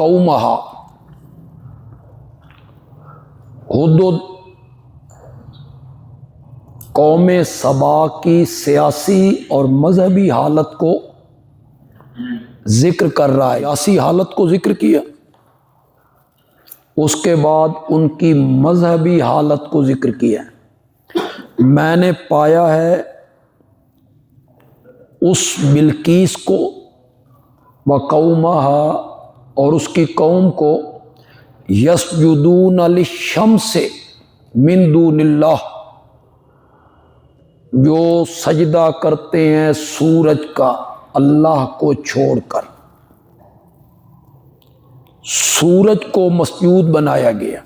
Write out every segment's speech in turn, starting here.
قومہا، ہدہد قوم سبا کی سیاسی اور مذہبی حالت کو ذکر کر رہا ہے۔ سیاسی حالت کو ذکر کیا، اس کے بعد ان کی مذہبی حالت کو ذکر کیا۔ میں نے پایا ہے اس بلقیس کو وقومہا اور اس کی قوم کو یسجدون للشمس من دون اللہ، جو سجدہ کرتے ہیں سورج کا اللہ کو چھوڑ کر۔ سورج کو مسجود بنایا گیا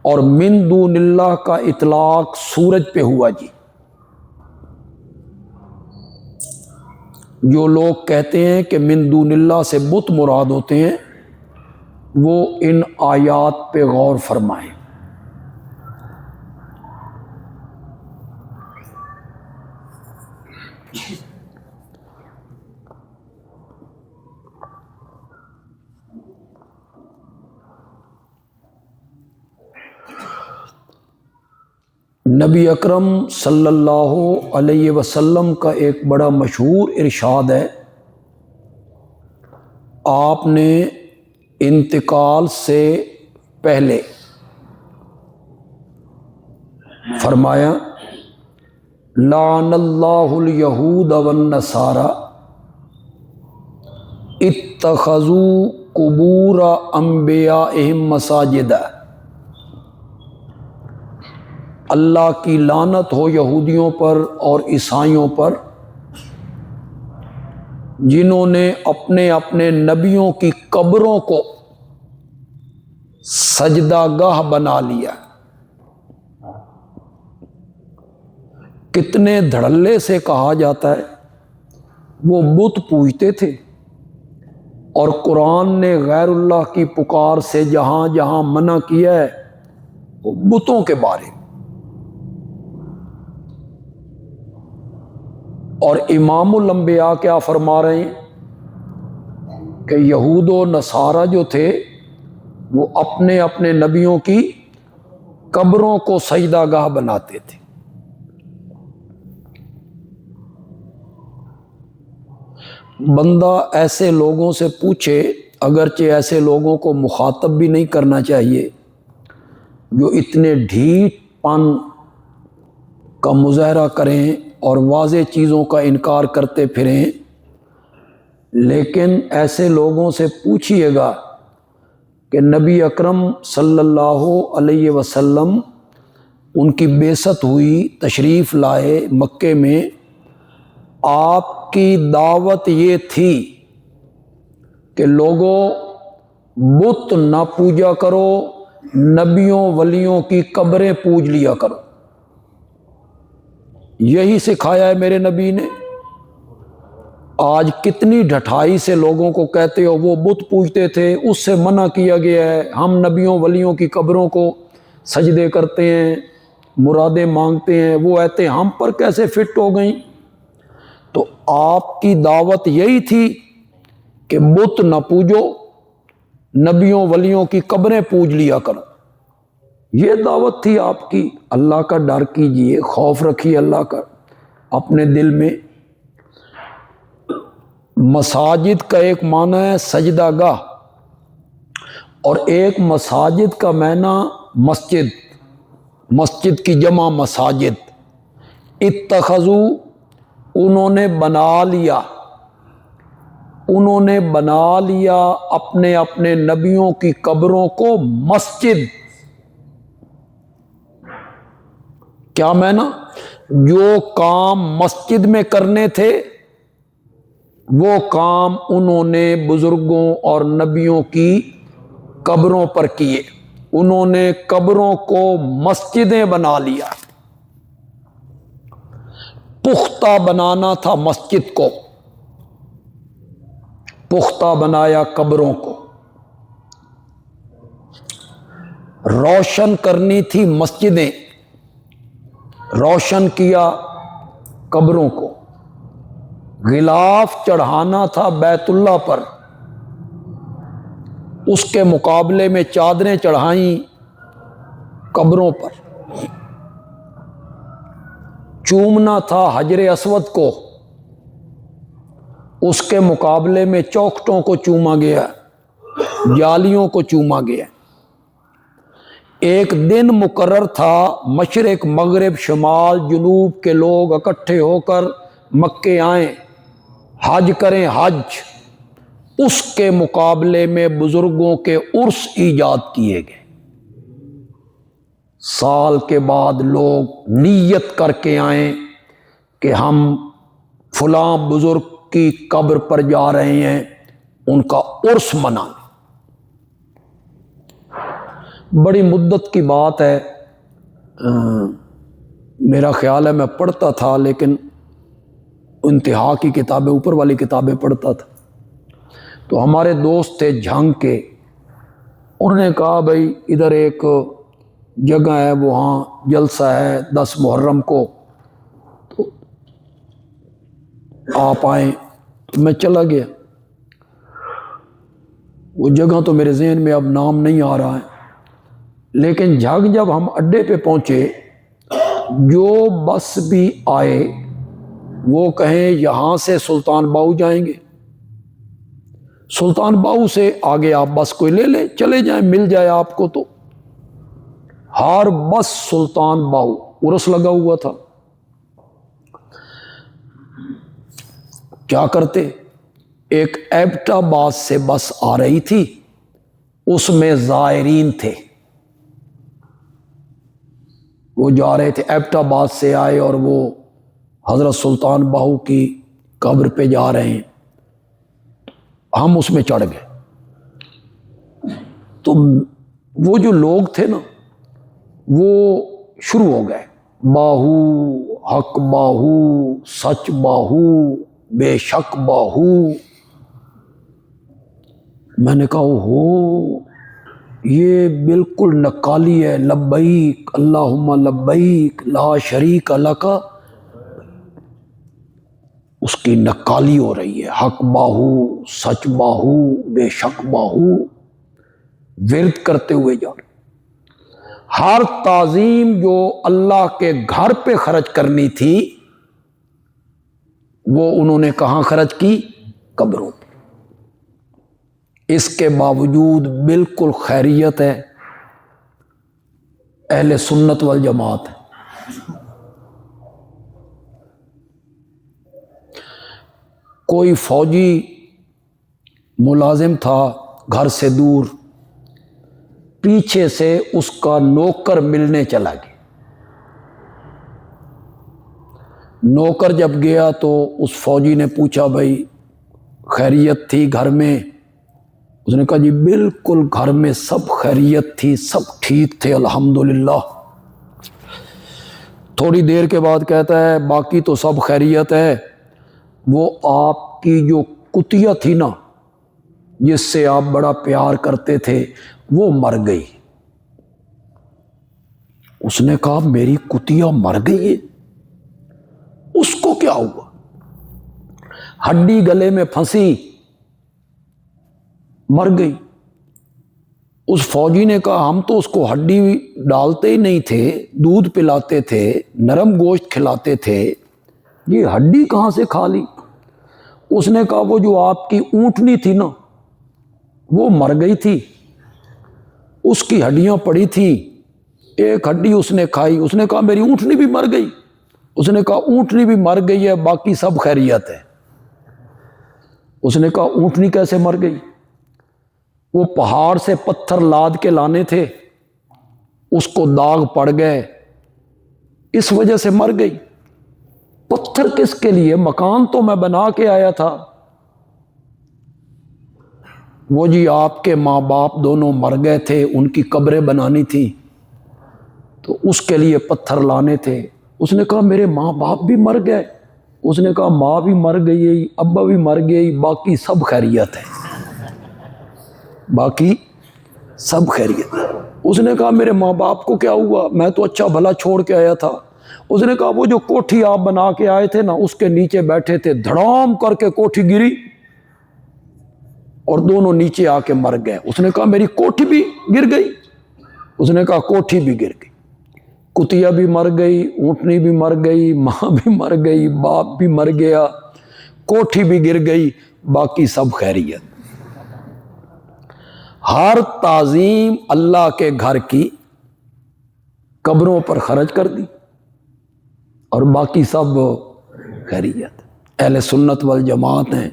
اور من دون اللہ کا اطلاق سورج پہ ہوا جی۔ جو لوگ کہتے ہیں کہ من دون اللہ سے بت مراد ہوتے ہیں، وہ ان آیات پہ غور فرمائیں۔ نبی اکرم صلی اللہ علیہ وسلم کا ایک بڑا مشہور ارشاد ہے، آپ نے انتقال سے پہلے فرمایا لعن اللہ الیہود والنصارى اتخذوا قبور انبیائہم مساجدا، اللہ کی لعنت ہو یہودیوں پر اور عیسائیوں پر جنہوں نے اپنے اپنے نبیوں کی قبروں کو سجدہ گاہ بنا لیا۔ کتنے دھڑلے سے کہا جاتا ہے وہ بت پوجتے تھے، اور قرآن نے غیر اللہ کی پکار سے جہاں جہاں منع کیا ہے وہ بتوں کے بارے میں۔ اور امام الانبیاء کیا فرما رہے ہیں کہ یہود و نصارہ جو تھے وہ اپنے اپنے نبیوں کی قبروں کو سجدہ گاہ بناتے تھے۔ بندہ ایسے لوگوں سے پوچھے، اگرچہ ایسے لوگوں کو مخاطب بھی نہیں کرنا چاہیے جو اتنے ڈھیٹ پن کا مظاہرہ کریں اور واضح چیزوں کا انکار کرتے پھریں، لیکن ایسے لوگوں سے پوچھئے گا کہ نبی اکرم صلی اللہ علیہ وسلم ان کی بعثت ہوئی، تشریف لائے مکے میں، آپ کی دعوت یہ تھی کہ لوگوں بت نہ پوجا کرو، نبیوں ولیوں کی قبریں پوج لیا کرو۔ یہی سکھایا ہے میرے نبی نے۔ آج کتنی ڈھٹائی سے لوگوں کو کہتے ہو وہ بت پوجتے تھے، اس سے منع کیا گیا ہے، ہم نبیوں ولیوں کی قبروں کو سجدے کرتے ہیں، مرادیں مانگتے ہیں، وہ ایتے ہم پر کیسے فٹ ہو گئیں؟ تو آپ کی دعوت یہی تھی کہ بت نہ پوجو، نبیوں ولیوں کی قبریں پوج لیا کرو۔ یہ دعوت تھی آپ کی۔ اللہ کا ڈر کیجئے، خوف رکھیے اللہ کا اپنے دل میں۔ مساجد کا ایک معنی ہے سجدہ گاہ، اور ایک مساجد کا معنی مسجد، مسجد کی جمع مساجد۔ اتخذوا، انہوں نے بنا لیا، انہوں نے بنا لیا اپنے اپنے نبیوں کی قبروں کو مسجد۔ کیا معنی؟ جو کام مسجد میں کرنے تھے وہ کام انہوں نے بزرگوں اور نبیوں کی قبروں پر کیے، انہوں نے قبروں کو مسجدیں بنا لیا۔ پختہ بنانا تھا مسجد کو، پختہ بنایا قبروں کو، روشن کرنی تھی مسجدیں، روشن کیا قبروں کو، غلاف چڑھانا تھا بیت اللہ پر، اس کے مقابلے میں چادریں چڑھائیں قبروں پر، چومنا تھا حجر اسود کو، اس کے مقابلے میں چوکھٹوں کو چوما گیا، جالیوں کو چوما گیا۔ ایک دن مقرر تھا، مشرق مغرب شمال جنوب کے لوگ اکٹھے ہو کر مکے آئیں، حج کریں حج، اس کے مقابلے میں بزرگوں کے عرس ایجاد کیے گئے۔ سال کے بعد لوگ نیت کر کے آئیں کہ ہم فلاں بزرگ کی قبر پر جا رہے ہیں، ان کا عرس منانے۔ بڑی مدت کی بات ہے، میرا خیال ہے میں پڑھتا تھا، لیکن انتہا کی کتابیں، اوپر والی کتابیں پڑھتا تھا۔ تو ہمارے دوست تھے جھنگ کے، انہوں نے کہا بھائی ادھر ایک جگہ ہے، وہاں جلسہ ہے 10 محرم کو، تو آپ آئیں۔ تو میں چلا گیا۔ وہ جگہ تو میرے ذہن میں اب نام نہیں آ رہا ہے، لیکن جب ہم اڈے پہ پہنچے، جو بس بھی آئے وہ کہیں یہاں سے سلطان باؤ جائیں گے، سلطان باؤ سے آگے آپ بس کوئی لے لیں، چلے جائیں، مل جائے آپ کو۔ تو ہر بس سلطان باؤ، عرس لگا ہوا تھا۔ کیا کرتے، ایک ایبٹ آباد سے بس آ رہی تھی، اس میں زائرین تھے، وہ جا رہے تھے، ایبٹ آباد سے آئے اور وہ حضرت سلطان باہو کی قبر پہ جا رہے ہیں، ہم اس میں چڑھ گئے۔ تو وہ جو لوگ تھے نا، وہ شروع ہو گئے، باہو، حق باہو، سچ باہو، بے شک باہو۔ میں نے کہا ہو، یہ بالکل نقالی ہے، لبیک اللہم لبیک لا شریک لک، اس کی نقالی ہو رہی ہے، حق باہو، سچ باہو، بے شک باہو، ورد کرتے ہوئے جا رہے۔ ہر تعظیم جو اللہ کے گھر پہ خرچ کرنی تھی، وہ انہوں نے کہاں خرچ کی؟ قبروں پہ۔ اس کے باوجود بالکل خیریت ہے، اہل سنت والجماعت ہے۔ کوئی فوجی ملازم تھا گھر سے دور، پیچھے سے اس کا نوکر ملنے چلا گیا۔ نوکر جب گیا تو اس فوجی نے پوچھا بھائی خیریت تھی گھر میں؟ اس نے کہا جی بالکل گھر میں سب خیریت تھی، سب ٹھیک تھے الحمدللہ۔ تھوڑی دیر کے بعد کہتا ہے باقی تو سب خیریت ہے، وہ آپ کی جو کتیا تھی نا، جس سے آپ بڑا پیار کرتے تھے، وہ مر گئی۔ اس نے کہا میری کتیا مر گئی ہے؟ اس کو کیا ہوا؟ ہڈی گلے میں پھنسی، مر گئی۔ اس فوجی نے کہا ہم تو اس کو ہڈی ڈالتے ہی نہیں تھے، دودھ پلاتے تھے، نرم گوشت کھلاتے تھے، یہ ہڈی کہاں سے کھا لی؟ اس نے کہا وہ جو آپ کی اونٹنی تھی نا، وہ مر گئی تھی، اس کی ہڈیاں پڑی تھی، ایک ہڈی اس نے کھائی۔ اس نے کہا میری اونٹنی بھی مر گئی؟ اس نے کہا اونٹنی بھی مر گئی ہے، باقی سب خیریت ہے۔ اس نے کہا اونٹنی کیسے مر گئی؟ وہ پہاڑ سے پتھر لاد کے لانے تھے، اس کو داغ پڑ گئے، اس وجہ سے مر گئی۔ پتھر کس کے لیے؟ مکان تو میں بنا کے آیا تھا۔ وہ جی آپ کے ماں باپ دونوں مر گئے تھے، ان کی قبریں بنانی تھی، تو اس کے لیے پتھر لانے تھے۔ اس نے کہا میرے ماں باپ بھی مر گئے؟ اس نے کہا ماں بھی مر گئی، ابا بھی مر گئی، باقی سب خیریت ہے، باقی سب خیریت ہے۔ اس نے کہا میرے ماں باپ کو کیا ہوا؟ میں تو اچھا بھلا چھوڑ کے آیا تھا۔ اس نے کہا وہ جو کوٹھی آپ بنا کے آئے تھے نا، اس کے نیچے بیٹھے تھے، دھڑام کر کے کوٹھی گری، اور دونوں نیچے آ کے مر گئے۔ اس نے کہا میری کوٹھی بھی گر گئی، اس نے کہا کوٹھی بھی گر گئی، کتیا بھی مر گئی، اونٹنی بھی مر گئی، ماں بھی مر گئی، باپ بھی مر گیا، کوٹھی بھی گر گئی، باقی سب خیریت۔ ہر تعظیم اللہ کے گھر کی قبروں پر خرچ کر دی اور باقی سب خیریت۔ اہل سنت والجماعت ہیں،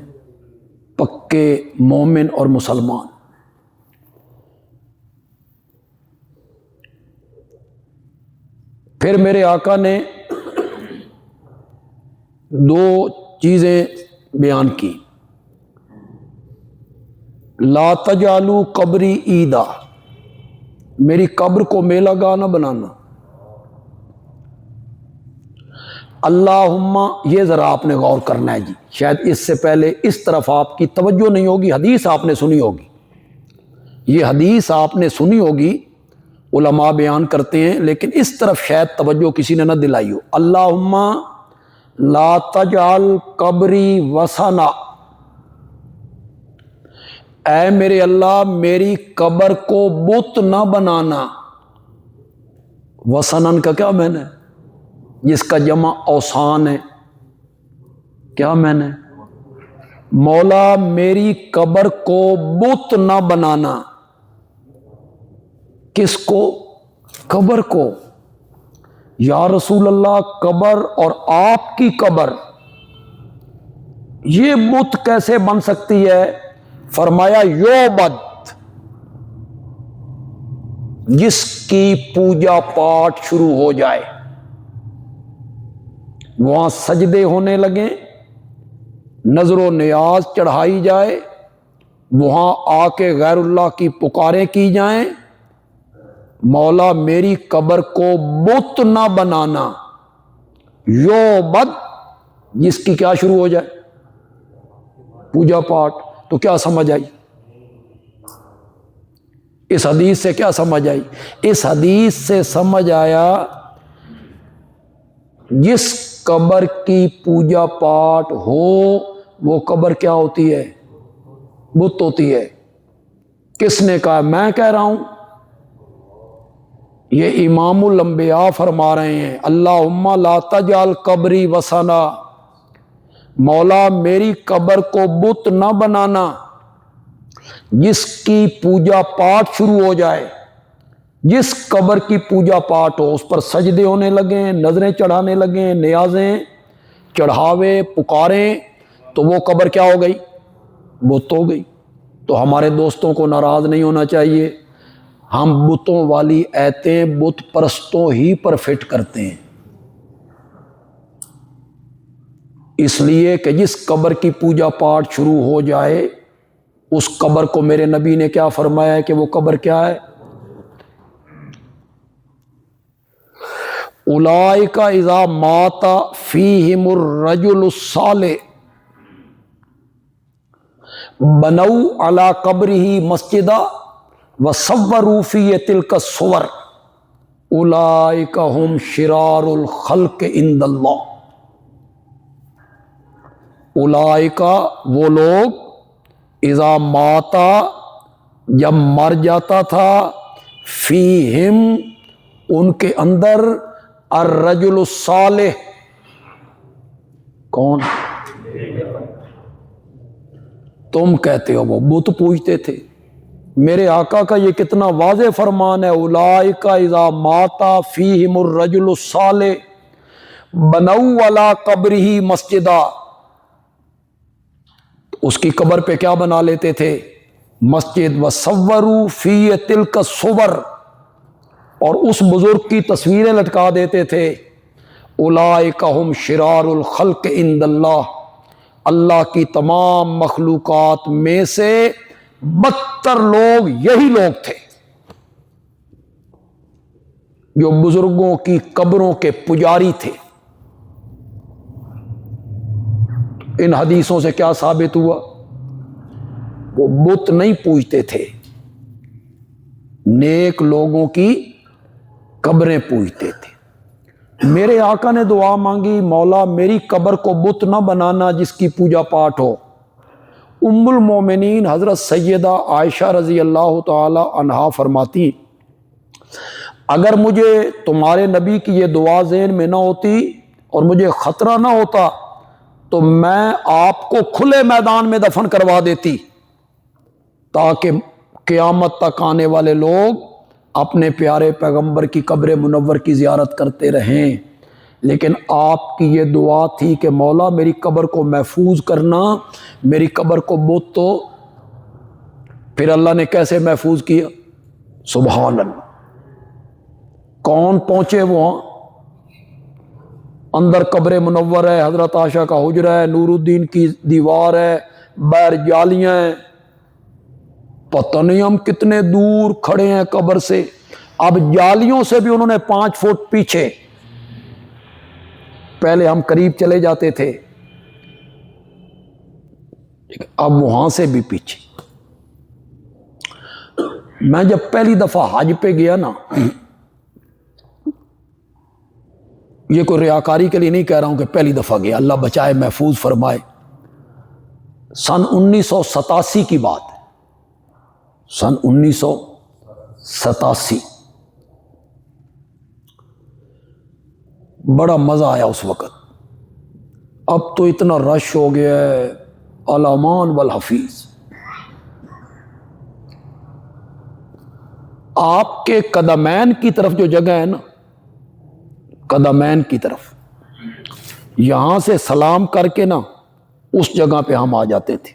پکے مومن اور مسلمان۔ پھر میرے آقا نے دو چیزیں بیان کی، لا تجعلوا قبری عیدا، میری قبر کو میلہ گاہ نہ بنانا۔ اللہم، یہ ذرا آپ نے غور کرنا ہے جی، شاید اس سے پہلے اس طرف آپ کی توجہ نہیں ہوگی، حدیث آپ نے سنی ہوگی، یہ حدیث آپ نے سنی ہوگی، علماء بیان کرتے ہیں، لیکن اس طرف شاید توجہ کسی نے نہ دلائی ہو۔ اللہم لا تجعل قبری وثنا، اے میرے اللہ میری قبر کو بت نہ بنانا۔ وثنن کا کیا معنی ہے؟ جس کا جمع اوثان ہے، کیا معنی ہے؟ مولا میری قبر کو بت نہ بنانا۔ کس کو؟ قبر کو۔ یا رسول اللہ قبر اور آپ کی قبر یہ بت کیسے بن سکتی ہے؟ فرمایا یعبد، جس کی پوجا پاٹ شروع ہو جائے، وہاں سجدے ہونے لگیں، نظر و نیاز چڑھائی جائے، وہاں آ کے غیر اللہ کی پکاریں کی جائیں، مولا میری قبر کو بت نہ بنانا۔ یعبد، جس کی کیا شروع ہو جائے؟ پوجا پاٹ۔ تو کیا سمجھ آئی اس حدیث سے؟ کیا سمجھ آئی اس حدیث سے؟ سمجھ آیا جس قبر کی پوجا پاٹ ہو وہ قبر کیا ہوتی ہے؟ بت ہوتی ہے۔ کس نے کہا؟ میں کہہ رہا ہوں، یہ امام الانبیاء فرما رہے ہیں، اللہم لا تجعل قبری وثنا، مولا میری قبر کو بت نہ بنانا، جس کی پوجا پاٹ شروع ہو جائے، جس قبر کی پوجا پاٹ ہو اس پر سجدے ہونے لگیں، نظریں چڑھانے لگیں، نیازیں چڑھاوے پکاریں، تو وہ قبر کیا ہو گئی؟ بت ہو گئی۔ تو ہمارے دوستوں کو ناراض نہیں ہونا چاہیے، ہم بتوں والی ایتیں بت پرستوں ہی پر فٹ کرتے ہیں، اس لیے کہ جس قبر کی پوجا پاٹ شروع ہو جائے اس قبر کو میرے نبی نے کیا فرمایا ہے کہ وہ قبر کیا ہے؟ اولئک اذا مات فیہم الرجل الصالح بنوا علی قبرہ مسجدا وصوروا فیہ تلک الصور اولئک ہم شرار الخلق عند اللہ۔ اولئک، وہ لوگ، اذا ماتا، جب مر جاتا تھا، فیہم، ان کے اندر، الرجل الصالح، کون؟ تم کہتے ہو وہ بت پوجتے تھے، میرے آقا کا یہ کتنا واضح فرمان ہے، اولئک اذا مات فیہم الرجل الصالح بنوا علی قبرہ مسجدا، اس کی قبر پہ کیا بنا لیتے تھے؟ مسجد، وصوروا فیہ تلک الصور، اور اس بزرگ کی تصویریں لٹکا دیتے تھے، اولئک ہم شرار الخلق عند اللہ، اللہ کی تمام مخلوقات میں سے بدتر لوگ یہی لوگ تھے جو بزرگوں کی قبروں کے پجاری تھے۔ ان حدیثوں سے کیا ثابت ہوا؟ وہ بت نہیں پوجتے تھے، نیک لوگوں کی قبریں پوجتے تھے۔ میرے آقا نے دعا مانگی، مولا میری قبر کو بت نہ بنانا جس کی پوجا پاٹ ہو، ام المومنین حضرت سیدہ عائشہ رضی اللہ تعالی عنہا فرماتی اگر مجھے تمہارے نبی کی یہ دعا ذہن میں نہ ہوتی اور مجھے خطرہ نہ ہوتا تو میں آپ کو کھلے میدان میں دفن کروا دیتی تاکہ قیامت تک آنے والے لوگ اپنے پیارے پیغمبر کی قبر منور کی زیارت کرتے رہیں، لیکن آپ کی یہ دعا تھی کہ مولا میری قبر کو محفوظ کرنا، میری قبر کو بت تو پھر اللہ نے کیسے محفوظ کیا؟ سبحان اللہ۔ کون پہنچے وہاں؟ اندر قبر منور ہے، حضرت عائشہ کا حجرہ ہے، نور الدین کی دیوار ہے، باہر جالیاں ہیں، پتہ نہیں ہم کتنے دور کھڑے ہیں قبر سے۔ اب جالیوں سے بھی انہوں نے 5 فٹ پیچھے، پہلے ہم قریب چلے جاتے تھے، اب وہاں سے بھی پیچھے۔ میں جب پہلی دفعہ حج پہ گیا نا، یہ کوئی ریاکاری کے لیے نہیں کہہ رہا ہوں کہ پہلی دفعہ گیا، اللہ بچائے محفوظ فرمائے، سن 1987 کی بات ہے، سن 1987۔ بڑا مزہ آیا اس وقت۔ اب تو اتنا رش ہو گیا ہے، الامان والحفیظ۔ آپ کے قدمین کی طرف جو جگہ ہے نا، قدمین کی طرف، یہاں سے سلام کر کے نا اس جگہ پہ ہم آ جاتے تھے،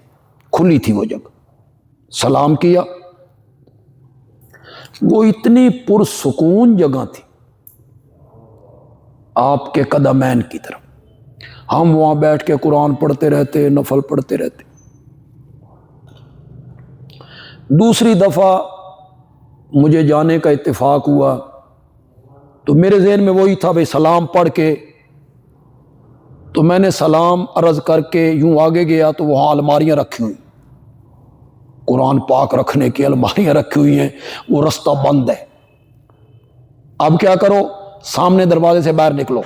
کھلی تھی وہ جگہ، سلام کیا، وہ اتنی پرسکون جگہ تھی آپ کے قدمین کی طرف۔ ہم وہاں بیٹھ کے قرآن پڑھتے رہتے، نفل پڑھتے رہتے۔ دوسری دفعہ مجھے جانے کا اتفاق ہوا تو میرے ذہن میں وہی تھا بھئی سلام پڑھ کے، تو میں نے سلام عرض کر کے یوں آگے گیا تو وہاں الماریاں رکھی ہوئی، قرآن پاک رکھنے کی الماریاں رکھی ہوئی ہیں، وہ رستہ بند ہے۔ اب کیا کرو؟ سامنے دروازے سے باہر نکلو،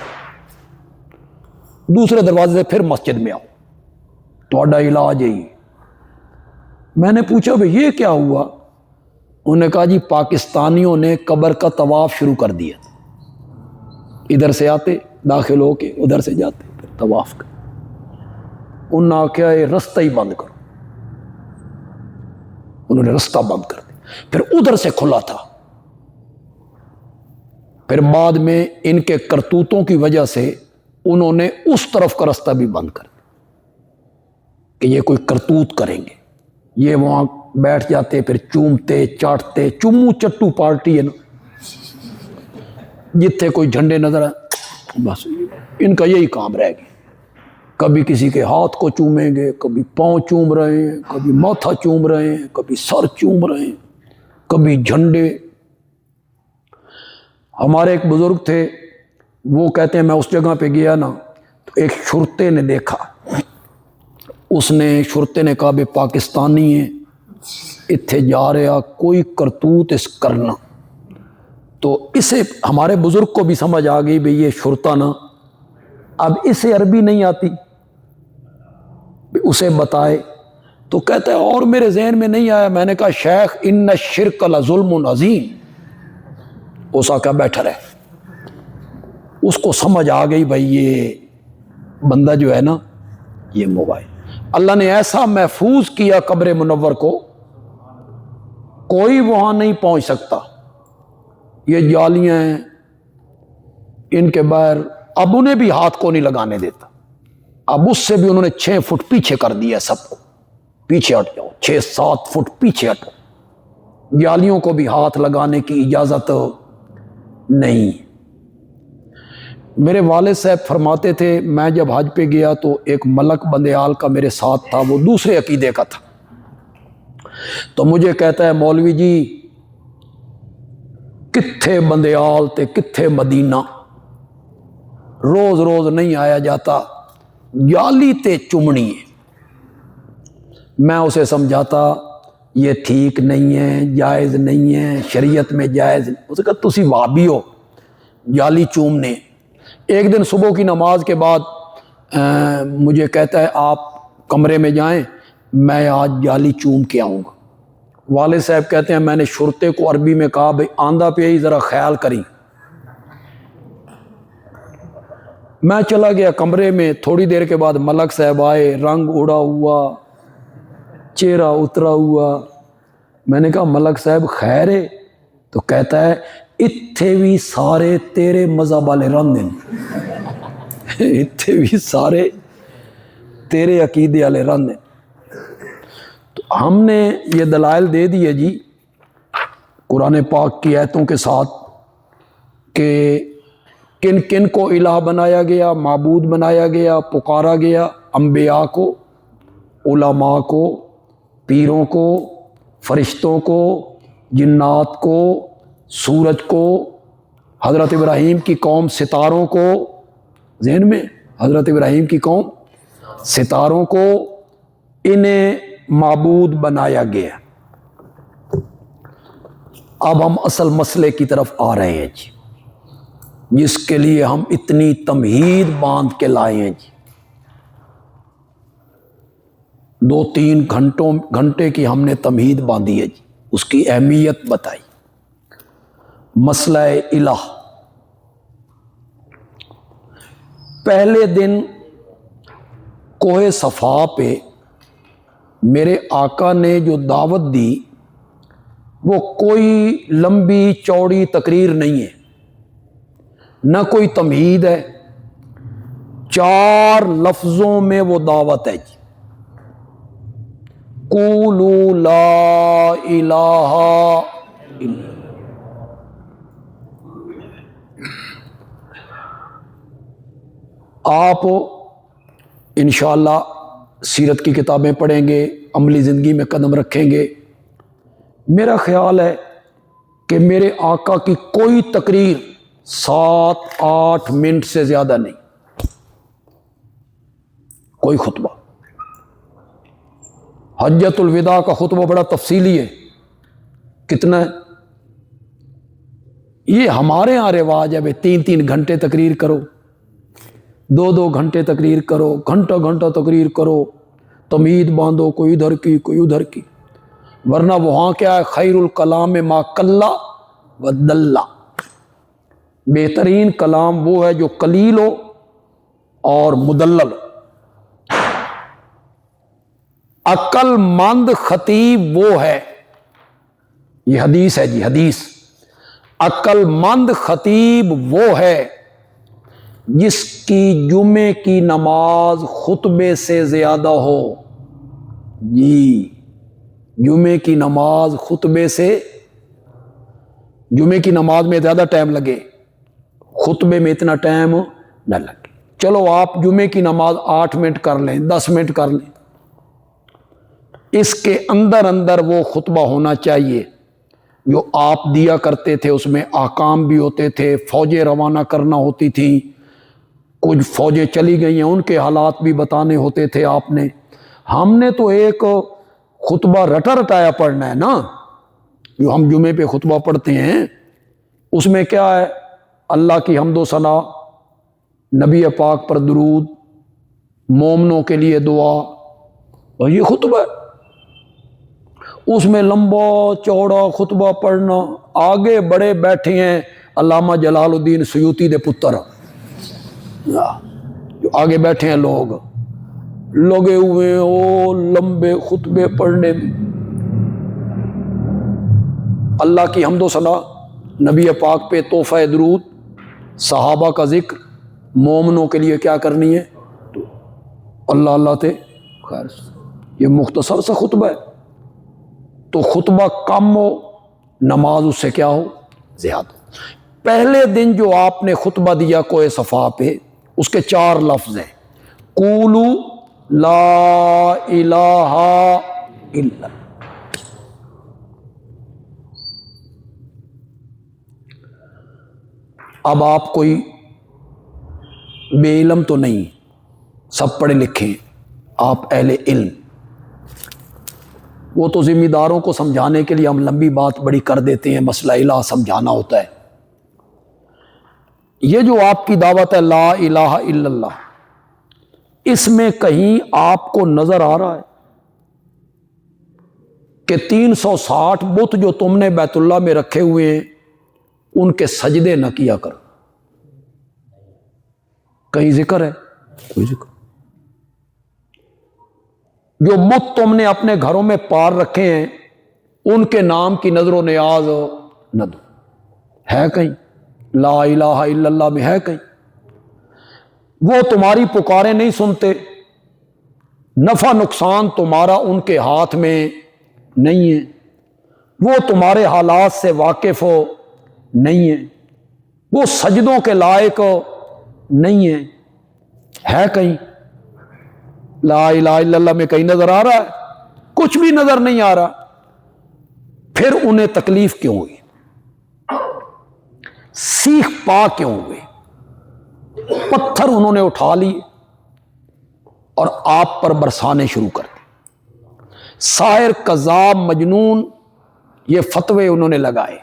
دوسرے دروازے سے پھر مسجد میں آؤ، تھوڑا علاج یہی۔ میں نے پوچھا بھئی یہ کیا ہوا؟ انہوں نے کہا جی پاکستانیوں نے قبر کا طواف شروع کر دیا، ادھر سے آتے داخل ہو کے ادھر سے جاتے پھر طواف کر۔ انہوں نے کہا یہ رستہ ہی بند کرو، انہوں نے رستہ بند کر دیا، پھر ادھر سے کھلا تھا، پھر بعد میں ان کے کرتوتوں کی وجہ سے انہوں نے اس طرف کا رستہ بھی بند کر دیا کہ یہ کوئی کرتوت کریں گے۔ یہ وہاں بیٹھ جاتے، پھر چومتے چاٹتے، چومو چٹو پارٹی ہے نا، جتنے کوئی جھنڈے نظر آئے بس ان کا یہی کام رہ گیا۔ کبھی کسی کے ہاتھ کو چومیں گے، کبھی پاؤں چوم رہے ہیں، کبھی ماتھا چوم رہے ہیں، کبھی سر چوم رہے ہیں، کبھی جھنڈے۔ ہمارے ایک بزرگ تھے، وہ کہتے ہیں میں اس جگہ پہ گیا نا تو ایک شرطے نے دیکھا، اس نے شرطے نے کہا بے پاکستانی ہیں اتھے جا رہا کوئی کرتوت اس کرنا، تو اسے ہمارے بزرگ کو بھی سمجھ آ گئی بھئی یہ شرطہ نا، اب اسے عربی نہیں آتی، اسے بتائے تو کہتا ہے اور میرے ذہن میں نہیں آیا۔ میں نے کہا شیخ ان الشرک لظلم عظیم، اس آقا بیٹھا رہے، اس کو سمجھ آ گئی بھئی یہ بندہ جو ہے نا یہ موبائل، اللہ نے ایسا محفوظ کیا قبر منور کو، کوئی وہاں نہیں پہنچ سکتا۔ یہ جالیاں ہیں ان کے باہر، اب انہیں بھی ہاتھ کو نہیں لگانے دیتا، اب اس سے بھی انہوں نے 6 فٹ پیچھے کر دیا، سب کو پیچھے ہٹ جاؤ، 6-7 فٹ پیچھے ہٹو، جالیوں کو بھی ہاتھ لگانے کی اجازت نہیں۔ میرے والد صاحب فرماتے تھے میں جب حج پہ گیا تو ایک ملک بندیال کا میرے ساتھ تھا، وہ دوسرے عقیدے کا تھا، تو مجھے کہتا ہے مولوی جی کتھے بندیال تے کتھے مدینہ، روز روز نہیں آیا جاتا، جالی تے چمڑی ہے۔ میں اسے سمجھاتا یہ ٹھیک نہیں ہے، جائز نہیں ہے، شریعت میں جائز نہیں۔ اسے کہا تسی وہابی ہو جالی چومنے۔ ایک دن صبح کی نماز کے بعد مجھے کہتا ہے آپ کمرے میں جائیں، میں آج جالی چوم کے آؤں گا۔ والد صاحب کہتے ہیں میں نے شرطے کو عربی میں کہا بھئی آندہ پہ ہی ذرا خیال کریں۔ میں چلا گیا کمرے میں، تھوڑی دیر کے بعد ملک صاحب آئے، رنگ اڑا ہوا، چہرہ اترا ہوا۔ میں نے کہا ملک صاحب خیر ہے؟ تو کہتا ہے اتھے بھی سارے تیرے مذہب والے رہندے اتھے بھی سارے تیرے عقیدے والے رہندے۔ تو ہم نے یہ دلائل دے دیے جی قرآن پاک کی آیتوں کے ساتھ کہ کن کن کو الہ بنایا گیا، معبود بنایا گیا، پکارا گیا، انبیاء کو، علماء کو، پیروں کو، فرشتوں کو، جنات کو، سورج کو، حضرت ابراہیم کی قوم ستاروں کو، ذہن میں حضرت ابراہیم کی قوم ستاروں کو، انہیں معبود بنایا گیا۔ اب ہم اصل مسئلے کی طرف آ رہے ہیں جی، جس کے لیے ہم اتنی تمہید باندھ کے لائے ہیں جی۔ 2-3 گھنٹے کی ہم نے تمہید باندھی ہے جی، اس کی اہمیت بتائی۔ مسئلہ الہ، پہلے دن کوہ صفا پہ میرے آقا نے جو دعوت دی وہ کوئی لمبی چوڑی تقریر نہیں ہے، نہ کوئی تمہید ہے، 4 لفظوں میں وہ دعوت ہے جی۔ قولوا لا الہ الا آپ انشاءاللہ سیرت کی کتابیں پڑھیں گے، عملی زندگی میں قدم رکھیں گے، میرا خیال ہے کہ میرے آقا کی کوئی تقریر 7-8 منٹ سے زیادہ نہیں، کوئی خطبہ۔ حجۃ الوداع کا خطبہ بڑا تفصیلی ہے، کتنا ہے؟ یہ ہمارے ہاں رواج ہے 3-3 گھنٹے تقریر کرو، 2-2 گھنٹے تقریر کرو، گھنٹہ تقریر کرو، تمہید باندھو، کوئی ادھر کی کوئی ادھر کی، ورنہ وہاں کیا ہے؟ خیر الکلام ما قل و دل، بہترین کلام وہ ہے جو قلیل ہو اور مدلل۔ عقل مند خطیب وہ ہے، یہ حدیث ہے جی، حدیث، عقل مند خطیب وہ ہے جس کی جمعے کی نماز خطبے سے زیادہ ہو جی، جمعے کی نماز خطبے سے، جمعے کی نماز میں زیادہ ٹائم لگے، خطبے میں اتنا ٹائم نہ لگے۔ چلو آپ جمعے کی نماز 8 منٹ کر لیں، 10 منٹ کر لیں، اس کے اندر وہ خطبہ ہونا چاہیے جو آپ دیا کرتے تھے، اس میں احکام بھی ہوتے تھے، فوجیں روانہ کرنا ہوتی تھیں، کچھ فوجیں چلی گئی ہیں ان کے حالات بھی بتانے ہوتے تھے آپ نے۔ ہم نے تو ایک خطبہ رٹا رٹایا پڑھنا ہے نا، جو ہم جمعے پہ خطبہ پڑھتے ہیں، اس میں کیا ہے؟ اللہ کی حمد و ثنا، نبی پاک پر درود، مومنوں کے لیے دعا، اور یہ خطبہ ہے۔ اس میں لمبا چوڑا خطبہ پڑھنا، آگے بڑے بیٹھے ہیں علامہ جلال الدین سیوطی دے پتر، جو آگے بیٹھے ہیں لوگ لگے ہوئے ہیں وہ لمبے خطبے پڑھنے میں۔ اللہ کی حمد و ثنا، نبی پاک پہ تحفہ درود، صحابہ کا ذکر، مومنوں کے لیے کیا کرنی ہے؟ تو اللہ تے خیر، یہ مختصر سا خطبہ ہے۔ تو خطبہ کم ہو، نماز اس سے کیا ہو؟ زیادہ۔ پہلے دن جو آپ نے خطبہ دیا کوہ صفا پہ، اس کے 4 لفظ ہیں، قولوا لا الہ الا۔ اب آپ کوئی بے علم تو نہیں، سب پڑھے لکھے، آپ اہل علم، وہ تو ذمہ داروں کو سمجھانے کے لیے ہم لمبی بات بڑی کر دیتے ہیں، مسئلہ الہ سمجھانا ہوتا ہے۔ یہ جو آپ کی دعوت ہے لا الہ الا اللہ، اس میں کہیں آپ کو نظر آ رہا ہے کہ 360 بت جو تم نے بیت اللہ میں رکھے ہوئے ہیں ان کے سجدے نہ کیا کرو. کہیں ذکر ہے؟ کوئی ذکر. جو بت تم نے اپنے گھروں میں پار رکھے ہیں ان کے نام کی نظر و نیاز نہ دو. ہے کہیں؟ لا الہ الا اللہ میں ہے کہیں؟ وہ تمہاری پکاریں نہیں سنتے، نفع نقصان تمہارا ان کے ہاتھ میں نہیں ہے، وہ تمہارے حالات سے واقف ہو نہیں ہے، وہ سجدوں کے لائق نہیں ہے. ہے کہیں؟ لا الہ الا اللہ میں کہیں نظر آ رہا ہے؟ کچھ بھی نظر نہیں آ رہا. پھر انہیں تکلیف کیوں ہوئی؟ سیخ پا کیوں ہوئے؟ پتھر انہوں نے اٹھا لیے اور آپ پر برسانے شروع کر دیے. ساحر، کذاب، مجنون، یہ فتوے انہوں نے لگائے.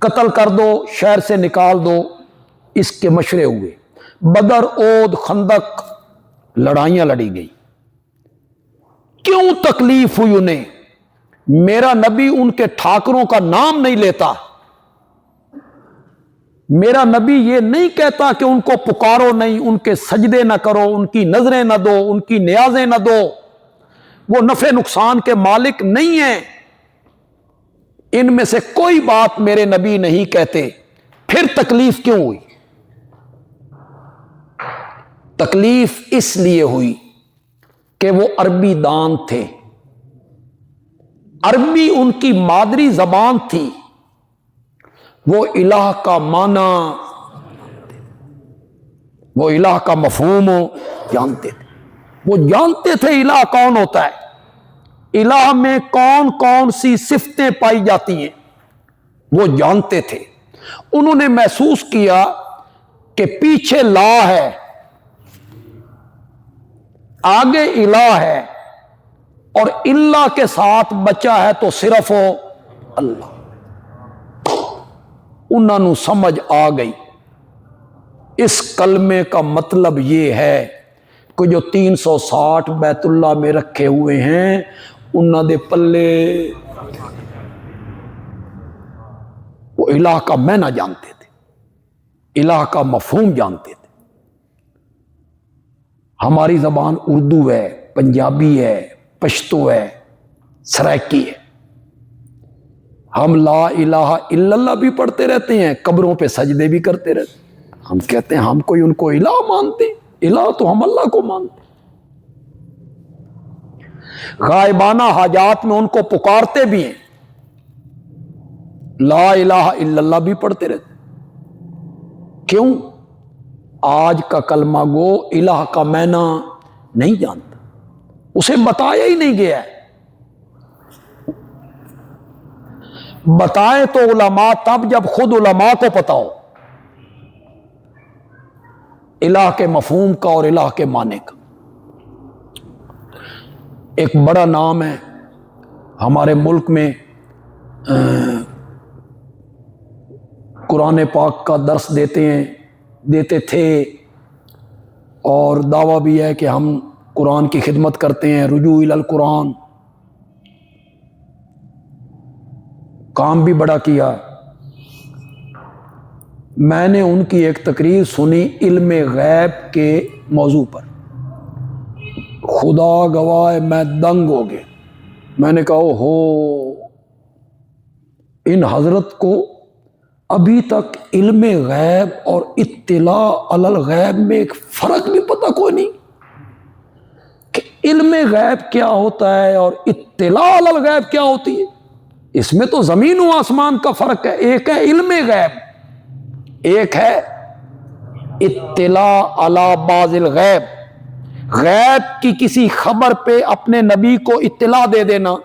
قتل کر دو، شہر سے نکال دو، اس کے مشورے ہوئے. بدر، اود، خندق لڑائیاں لڑی گئی. کیوں تکلیف ہوئی انہیں؟ میرا نبی ان کے ٹھاکروں کا نام نہیں لیتا. میرا نبی یہ نہیں کہتا کہ ان کو پکارو نہیں، ان کے سجدے نہ کرو، ان کی نظریں نہ دو، ان کی نیازیں نہ دو. وہ نفع نقصان کے مالک نہیں ہیں. ان میں سے کوئی بات میرے نبی نہیں کہتے. پھر تکلیف کیوں ہوئی؟ تکلیف اس لیے ہوئی کہ وہ عربی دان تھے. عربی ان کی مادری زبان تھی. وہ الہ کا معنی، وہ الہ کا مفہوم جانتے تھے. وہ جانتے تھے الہ کون ہوتا ہے، الہ میں کون کون سی صفتیں پائی جاتی ہیں، وہ جانتے تھے. انہوں نے محسوس کیا کہ پیچھے لا ہے، آگے الہ ہے، اور اللہ کے ساتھ بچا ہے تو صرف اللہ. انہوں نے سمجھ آ گئی اس کلمے کا مطلب یہ ہے کہ جو 360 بیت اللہ میں رکھے ہوئے ہیں انہوں دے پلے. وہ الہ کا معنی جانتے تھے، الہ کا مفہوم جانتے تھے. ہماری زبان اردو ہے، پنجابی ہے، پشتو ہے، سرائکی ہے. ہم لا الہ الا اللہ بھی پڑھتے رہتے ہیں، قبروں پہ سجدے بھی کرتے رہتے ہیں. ہم کہتے ہیں ہم کوئی ان کو الہ مانتے، الہ تو ہم اللہ کو مانتے. غائبانہ حاجات میں ان کو پکارتے بھی ہیں، لا الہ الا اللہ بھی پڑھتے رہتے. کیوں؟ آج کا کلمہ گو الہ کا معنی نہیں جانتا، اسے بتایا ہی نہیں گیا ہے. بتائیں تو علماء تب جب خود علماء کو پتا ہو الہ کے مفہوم کا اور الہ کے معنی کا. ایک بڑا نام ہے ہمارے ملک میں، قرآن پاک کا درس دیتے تھے، اور دعویٰ بھی ہے کہ ہم قرآن کی خدمت کرتے ہیں، رجوع الی القرآن. کام بھی بڑا کیا. میں نے ان کی ایک تقریر سنی علم غیب کے موضوع پر. خدا گواہ میں دنگ ہو گیا. میں نے کہا ہو، ان حضرت کو ابھی تک علم غیب اور اطلاع علی الغیب میں ایک فرق بھی پتہ کوئی نہیں کہ علم غیب کیا ہوتا ہے اور اطلاع علی الغیب کیا ہوتی ہے. اس میں تو زمین و آسمان کا فرق ہے. ایک ہے علم غیب، ایک ہے اطلاع علی بعض الغیب. غیب کی کسی خبر پہ اپنے نبی کو اطلاع دے دینا،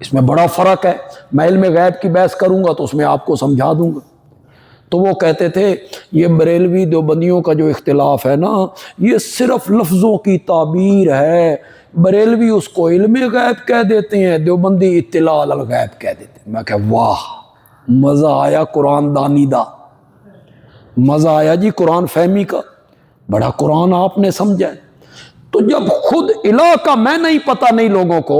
اس میں بڑا فرق ہے. میں علم غیب کی بحث کروں گا تو اس میں آپ کو سمجھا دوں گا. تو وہ کہتے تھے یہ بریلوی دیوبندیوں کا جو اختلاف ہے نا، یہ صرف لفظوں کی تعبیر ہے. بریلوی اس کو علم غیب کہہ دیتے ہیں، دیوبندی اطلاع علی الغیب کہہ دیتے ہیں. میں کہ واہ، مزہ آیا قرآن دانی دا، مزہ آیا جی قرآن فہمی کا. بڑا قرآن آپ نے سمجھا ہے. تو جب خود الہ کا میں نہیں پتہ نہیں لوگوں کو،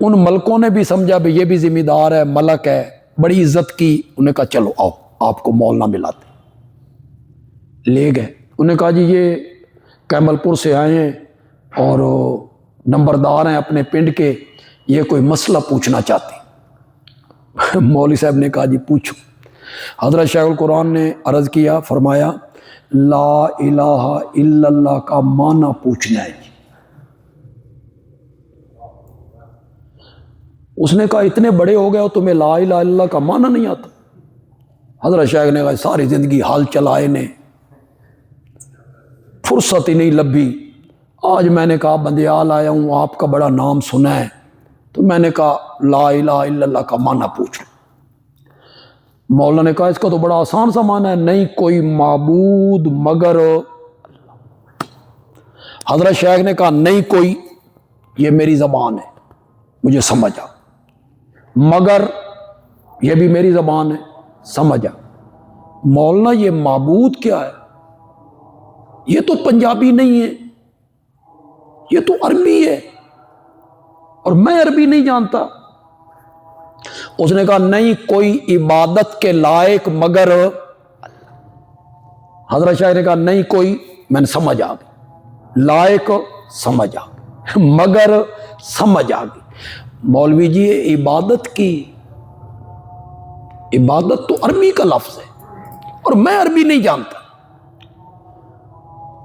ان ملکوں نے بھی سمجھا بھئی یہ بھی ذمہ دار ہے، ملک ہے، بڑی عزت کی. انہیں کہا چلو آؤ آپ کو مولانا ملاتے. لے گئے. انہیں کہا جی یہ کیمل پور سے آئے ہیں اور نمبردار ہیں اپنے پنڈ کے، یہ کوئی مسئلہ پوچھنا چاہتے ہیں. مولوی صاحب نے کہا جی پوچھو. حضرت شیخ القرآن نے عرض کیا، فرمایا لا الہ الا اللہ کا معنی پوچھنا ہے. اس نے کہا اتنے بڑے ہو گئے ہو تمہیں لا الہ الا اللہ کا معنی نہیں آتا؟ حضرت شیخ نے کہا ساری زندگی حال چلائے نے، فرصت ہی نہیں لبھی. آج میں نے کہا بندیال آیا ہوں، آپ کا بڑا نام سنا ہے، تو میں نے کہا لا الہ الا اللہ کا معنی پوچھو. مولانا نے کہا اس کا تو بڑا آسان سا معنی ہے، نہیں کوئی معبود مگر. حضرت شیخ نے کہا نہیں کوئی، یہ میری زبان ہے مجھے سمجھا، مگر یہ بھی میری زبان ہے سمجھا. مولانا یہ معبود کیا ہے؟ یہ تو پنجابی نہیں ہے، یہ تو عربی ہے اور میں عربی نہیں جانتا. اس نے کہا نہیں کوئی عبادت کے لائق مگر. حضرت شاہ نے کہا نہیں کوئی، میں نے سمجھ آ گئی، لائق سمجھ آ گئی، مگر سمجھ آ گئی. مولوی جی عبادت کی، عبادت تو عربی کا لفظ ہے اور میں عربی نہیں جانتا.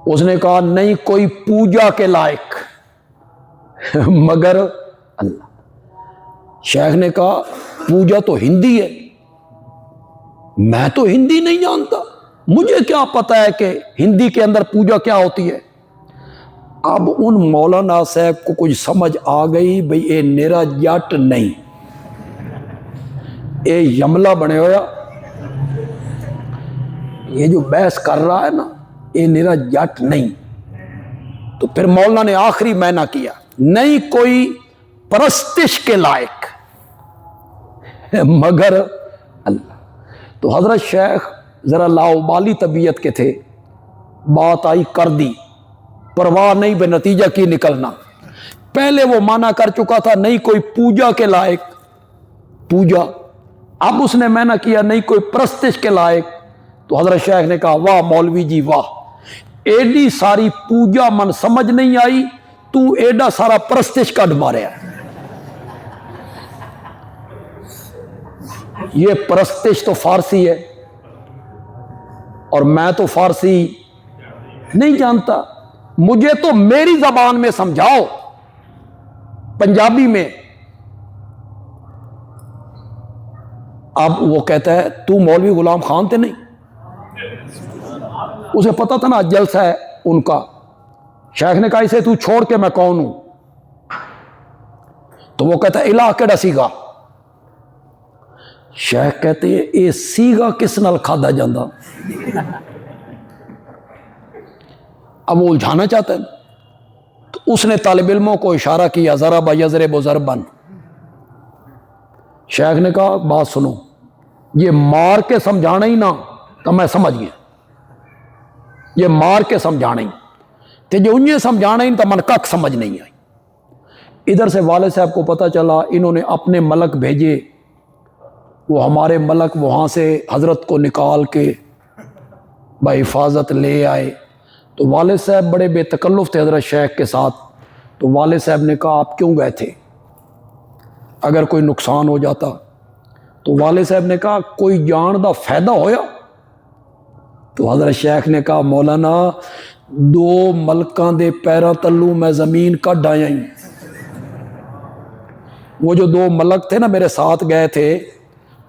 اس نے کہا نہیں کوئی پوجا کے لائق مگر اللہ. شیخ نے کہا پوجا تو ہندی ہے، میں تو ہندی نہیں جانتا، مجھے کیا پتا ہے کہ ہندی کے اندر پوجا کیا ہوتی ہے. اب ان مولانا صاحب کو کچھ سمجھ آ گئی بھئی اے نیرا جٹ نہیں، اے یملہ بنے ہویا، یہ جو بحث کر رہا ہے نا اے نیرا جٹ نہیں. تو پھر مولانا نے آخری معنی کیا، نہیں کوئی پرستش کے لائق مگر اللہ. تو حضرت شیخ ذرا لاؤبالی طبیعت کے تھے، بات آئی کر دی، پرواہ نہیں بے نتیجہ کی نکلنا. پہلے وہ مانا کر چکا تھا نہیں کوئی پوجا کے لائق پوجا، اب اس نے مانا کیا نہیں کوئی پرستش کے لائق. تو حضرت شیخ نے کہا واہ مولوی جی واہ، ایڈی ساری پوجا من سمجھ نہیں آئی، تو ایڈا سارا پرستش کڈ ماریا. یہ پرستش تو فارسی ہے اور میں تو فارسی نہیں جانتا، مجھے تو میری زبان میں سمجھاؤ پنجابی میں. اب وہ کہتا ہے تو مولوی غلام خان تھے؟ نہیں، اسے پتا تھا نا جلسہ ہے ان کا. شیخ نے کہا اسے تو چھوڑ کے میں کون ہوں؟ تو وہ کہتا ہے الہ کیڑا سیگا. شیخ کہتے ہیں اے سیگا کس نال کھادا جاندا؟ اب وہ الجھانا چاہتا ہے. تو اس نے طالب علموں کو اشارہ کیا ضرب یضرب ضربا. شیخ نے کہا بات سنو، یہ مار کے سمجھانا ہی نا تو میں سمجھ گیا، یہ مار کے سمجھانا ہی تے جو انہیں سمجھانا ہی تو من کک سمجھ نہیں آئی. ادھر سے والد صاحب کو پتا چلا، انہوں نے اپنے ملک بھیجے، وہ ہمارے ملک وہاں سے حضرت کو نکال کے بحفاظت لے آئے. تو والد صاحب بڑے بے تکلف تھے حضرت شیخ کے ساتھ. تو والد صاحب نے کہا آپ کیوں گئے تھے، اگر کوئی نقصان ہو جاتا؟ تو والد صاحب نے کہا کوئی جان دا فائدہ ہویا؟ تو حضرت شیخ نے کہا مولانا دو ملکاں دے پیراں تلوں میں زمین کڈ آیا ہی. وہ جو دو ملک تھے نا میرے ساتھ گئے تھے،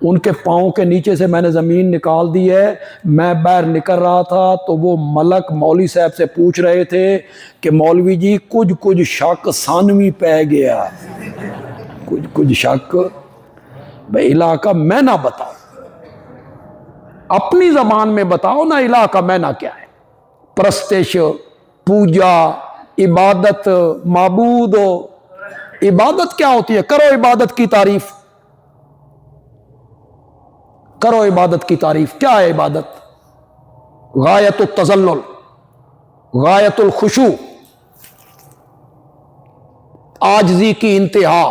ان کے پاؤں کے نیچے سے میں نے زمین نکال دی ہے. میں باہر نکل رہا تھا تو وہ ملک مولوی صاحب سے پوچھ رہے تھے کہ مولوی جی کچھ شک سانوی پہ گیا، کچھ شک بھائی الہ کا میں نہ بتاؤ، اپنی زبان میں بتاؤ نا الہ کا میں نہ کیا ہے. پرستش، پوجا، عبادت، معبود. عبادت کیا ہوتی ہے؟ کرو عبادت کی تعریف، کرو عبادت کی تعریف. کیا ہے عبادت؟ غایت التذلل، غایت الخشوع، عاجزی کی انتہا،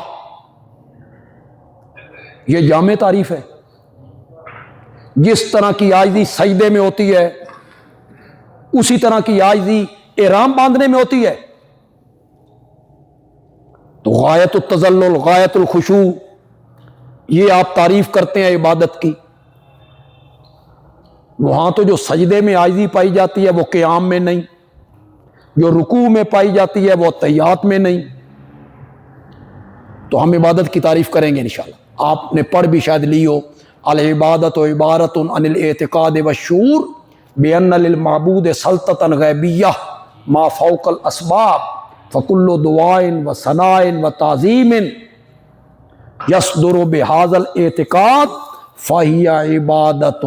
یہ جامع تعریف ہے. جس طرح کی عاجزی سجدے میں ہوتی ہے اسی طرح کی عاجزی احرام باندھنے میں ہوتی ہے. تو غایت التذلل، غایت الخشوع، یہ آپ تعریف کرتے ہیں عبادت کی. وہاں تو جو سجدے میں عاجزی پائی جاتی ہے وہ قیام میں نہیں، جو رکوع میں پائی جاتی ہے وہ تحیات میں نہیں. تو ہم عبادت کی تعریف کریں گے انشاءاللہ. آپ نے پڑھ بھی شاید لی ہو، العبادت عبارت عن الاعتقاد والشعور بان للمعبود سلطة غیبیہ ما فوق الاسباب فکل دعاء و ثناء و تعظیم یصدر بہذا الاعتقاد فہی عبادت.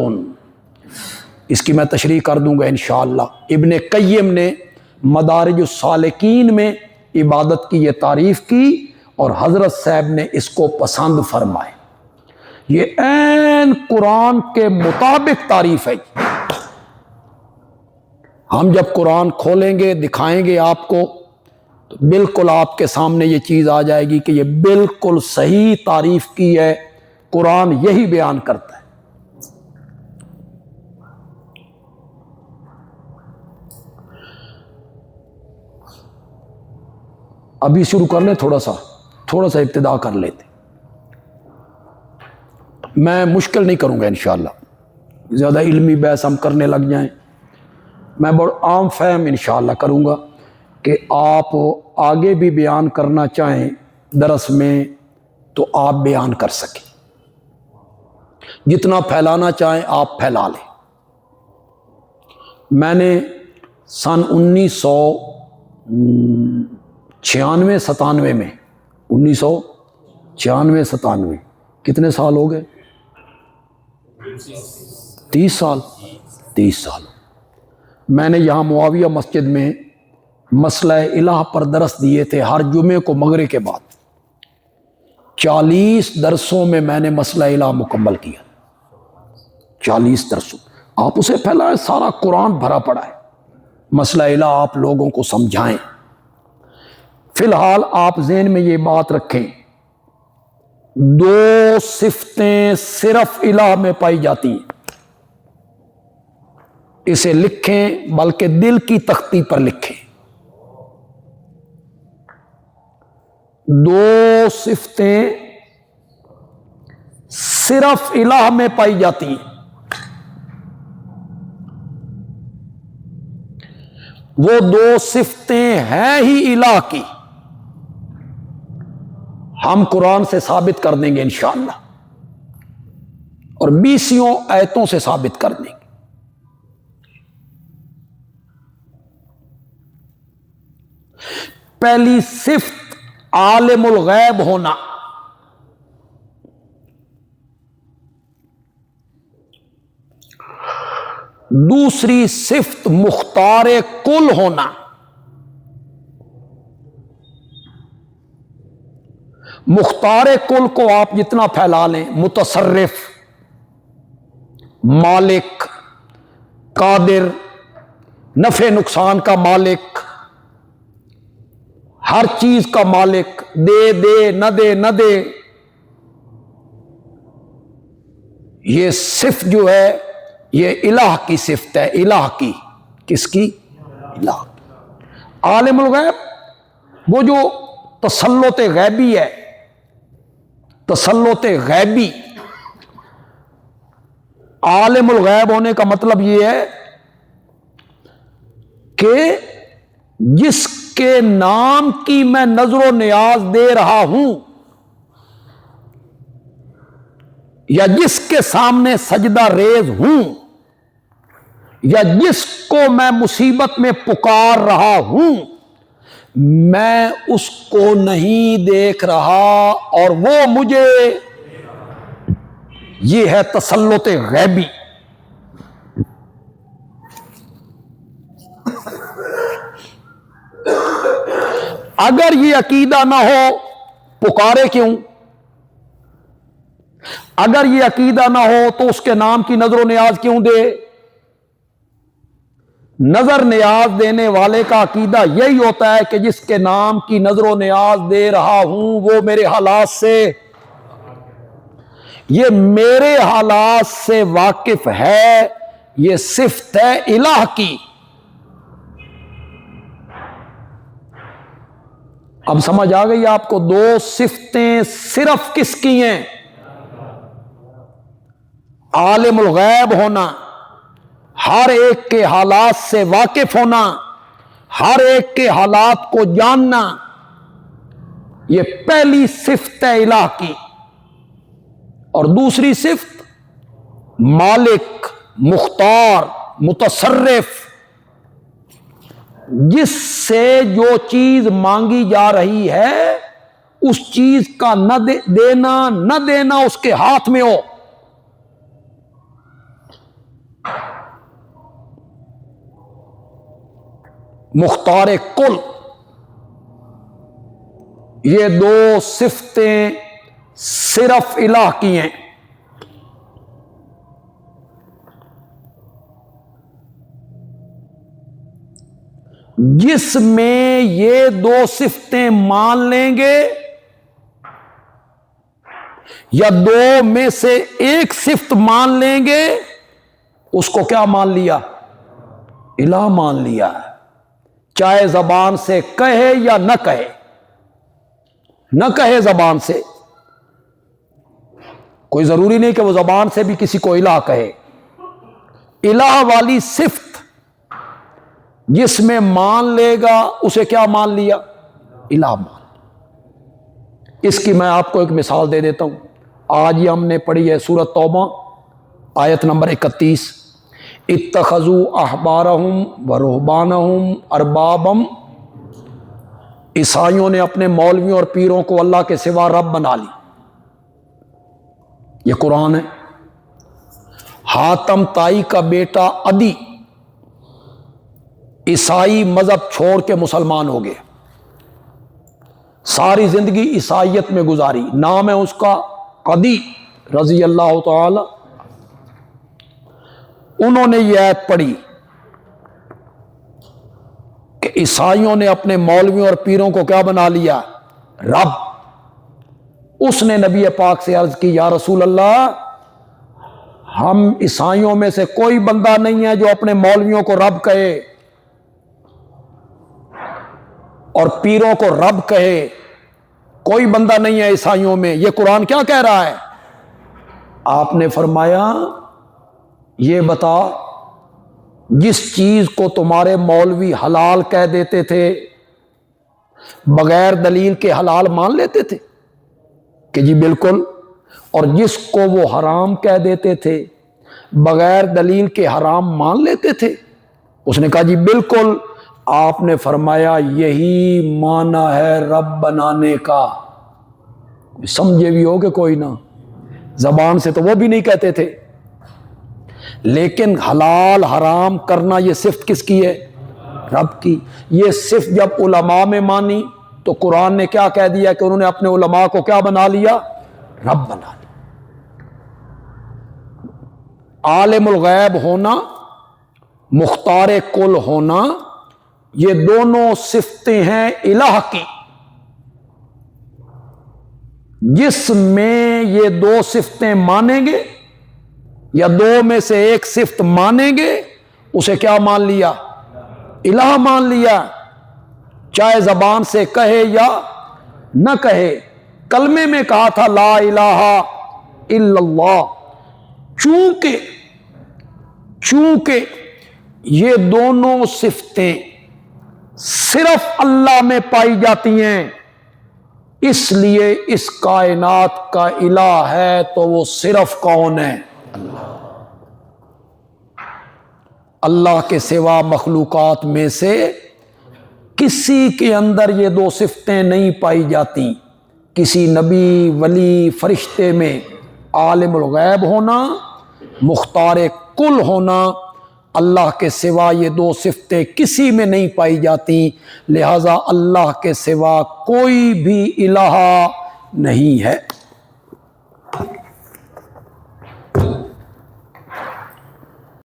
اس کی میں تشریح کر دوں گا انشاءاللہ. ابن قیم نے مدارج السالکین میں عبادت کی یہ تعریف کی اور حضرت صاحب نے اس کو پسند فرمائے. یہ عین قرآن کے مطابق تعریف ہے. ہم جب قرآن کھولیں گے دکھائیں گے آپ کو تو بالکل آپ کے سامنے یہ چیز آ جائے گی کہ یہ بالکل صحیح تعریف کی ہے. قرآن یہی بیان کرتا ہے. ابھی شروع کر لیں، تھوڑا سا ابتدا کر لیتے. میں مشکل نہیں کروں گا انشاءاللہ، زیادہ علمی بحث ہم کرنے لگ جائیں. میں بڑا عام فہم انشاءاللہ کروں گا کہ آپ آگے بھی بیان کرنا چاہیں درس میں تو آپ بیان کر سکیں. جتنا پھیلانا چاہیں آپ پھیلا لیں. میں نے سن 1996-97 میں 1996-97 کتنے سال ہو گئے؟ 30 سال. میں نے یہاں معاویہ مسجد میں مسئلہ الہ پر درس دیے تھے ہر جمعے کو مغرب کے بعد. 40 درسوں میں میں نے مسئلہ الہ مکمل کیا. 40 درسوں آپ اسے پھیلائیں. سارا قرآن بھرا پڑا ہے. مسئلہ الہ آپ لوگوں کو سمجھائیں. فی الحال آپ ذہن میں یہ بات رکھیں، 2 صفتیں صرف الہ میں پائی جاتی ہیں. اسے لکھیں، بلکہ دل کی تختی پر لکھیں. 2 صفتیں صرف الہ میں پائی جاتی ہیں. وہ 2 صفتیں ہیں ہی الہ کی. ہم قرآن سے ثابت کر دیں گے انشاءاللہ اور 20 آیتوں سے ثابت کر دیں گے. پہلی صفت عالم الغیب ہونا. دوسری صفت مختار کل ہونا. مختار کل کو آپ جتنا پھیلا لیں، متصرف، مالک، قادر، نفع نقصان کا مالک، ہر چیز کا مالک، دے نہ دے. یہ صفت جو ہے یہ الہ کی صفت ہے. الہ کی، کس کی؟ الہ. عالم الغیب وہ جو تسلط غیبی ہے. تسلط غیبی، عالم الغیب ہونے کا مطلب یہ ہے کہ جس کے نام کی میں نظر و نیاز دے رہا ہوں یا جس کے سامنے سجدہ ریز ہوں یا جس کو میں مصیبت میں پکار رہا ہوں، میں اس کو نہیں دیکھ رہا اور وہ مجھے. یہ ہے تسلط غیبی. اگر یہ عقیدہ نہ ہو پکارے کیوں؟ اگر یہ عقیدہ نہ ہو تو اس کے نام کی نظر و نیاز کیوں دے؟ نظر نیاز دینے والے کا عقیدہ یہی ہوتا ہے کہ جس کے نام کی نظر و نیاز دے رہا ہوں وہ میرے حالات سے. یہ میرے حالات سے واقف ہے، یہ صفت ہے الہ کی۔ اب سمجھ آ گئی آپ کو؟ دو صفتیں صرف کس کی ہیں؟ عالم الغیب ہونا، ہر ایک کے حالات سے واقف ہونا، ہر ایک کے حالات کو جاننا، یہ پہلی صفت ہے الہ کی۔ اور دوسری صفت مالک، مختار، متصرف، جس سے جو چیز مانگی جا رہی ہے اس چیز کا نہ دینا اس کے ہاتھ میں ہو۔ مختار کل، یہ دو صفتیں صرف الہ کی ہیں۔ جس میں یہ دو صفتیں مان لیں گے، یا دو میں سے ایک صفت مان لیں گے، اس کو کیا مان لیا؟ الہ مان لیا۔ چاہے زبان سے کہے یا نہ کہے، نہ کہے زبان سے، کوئی ضروری نہیں کہ وہ زبان سے بھی کسی کو الہ کہے۔ الہ والی صفت جس میں مان لے گا اسے کیا مان لیا؟ الہ مان لیا۔ اس کی میں آپ کو ایک مثال دے دیتا ہوں۔ آج ہی ہم نے پڑھی ہے سورۃ توبہ آیت نمبر 31، اتخذوا احبارہم ورہبانہم اربابا، عیسائیوں نے اپنے مولویوں اور پیروں کو اللہ کے سوا رب بنا لی۔ یہ قرآن ہے۔ حاتم طائی کا بیٹا عدی عیسائی مذہب چھوڑ کے مسلمان ہو گئے، ساری زندگی عیسائیت میں گزاری، نام ہے اس کا عدی رضی اللہ تعالی۔ انہوں نے یہ آیت پڑھی کہ عیسائیوں نے اپنے مولویوں اور پیروں کو کیا بنا لیا؟ رب۔ اس نے نبی پاک سے عرض کی، یا رسول اللہ، ہم عیسائیوں میں سے کوئی بندہ نہیں ہے جو اپنے مولویوں کو رب کہے اور پیروں کو رب کہے، کوئی بندہ نہیں ہے عیسائیوں میں، یہ قرآن کیا کہہ رہا ہے؟ آپ نے فرمایا، یہ بتا، جس چیز کو تمہارے مولوی حلال کہہ دیتے تھے بغیر دلیل کے حلال مان لیتے تھے کہ جی بالکل، اور جس کو وہ حرام کہہ دیتے تھے بغیر دلیل کے حرام مان لیتے تھے؟ اس نے کہا جی بالکل۔ آپ نے فرمایا، یہی معنی ہے رب بنانے کا۔ سمجھے بھی ہو کہ کوئی نہ؟ زبان سے تو وہ بھی نہیں کہتے تھے، لیکن حلال حرام کرنا یہ صفت کس کی ہے؟ رب کی۔ یہ صفت جب علماء میں مانی تو قرآن نے کیا کہہ دیا کہ انہوں نے اپنے علماء کو کیا بنا لیا؟ رب بنا لیا۔ عالم الغیب ہونا، مختار کل ہونا، یہ دونوں صفتیں ہیں الہ کی۔ جس میں یہ دو صفتیں مانیں گے یا دو میں سے ایک صفت مانیں گے، اسے کیا مان لیا؟ الہ مان لیا، چاہے زبان سے کہے یا نہ کہے۔ کلمے میں کہا تھا لا الہ الا اللہ، چونکہ یہ دونوں صفتیں صرف اللہ میں پائی جاتی ہیں، اس لیے اس کائنات کا الہ ہے تو وہ صرف کون ہے؟ اللہ کے سوا مخلوقات میں سے کسی کے اندر یہ دو صفتیں نہیں پائی جاتی۔ کسی نبی، ولی، فرشتے میں عالم الغیب ہونا، مختار کل ہونا، اللہ کے سوا یہ دو صفتیں کسی میں نہیں پائی جاتی، لہذا اللہ کے سوا کوئی بھی الہ نہیں ہے۔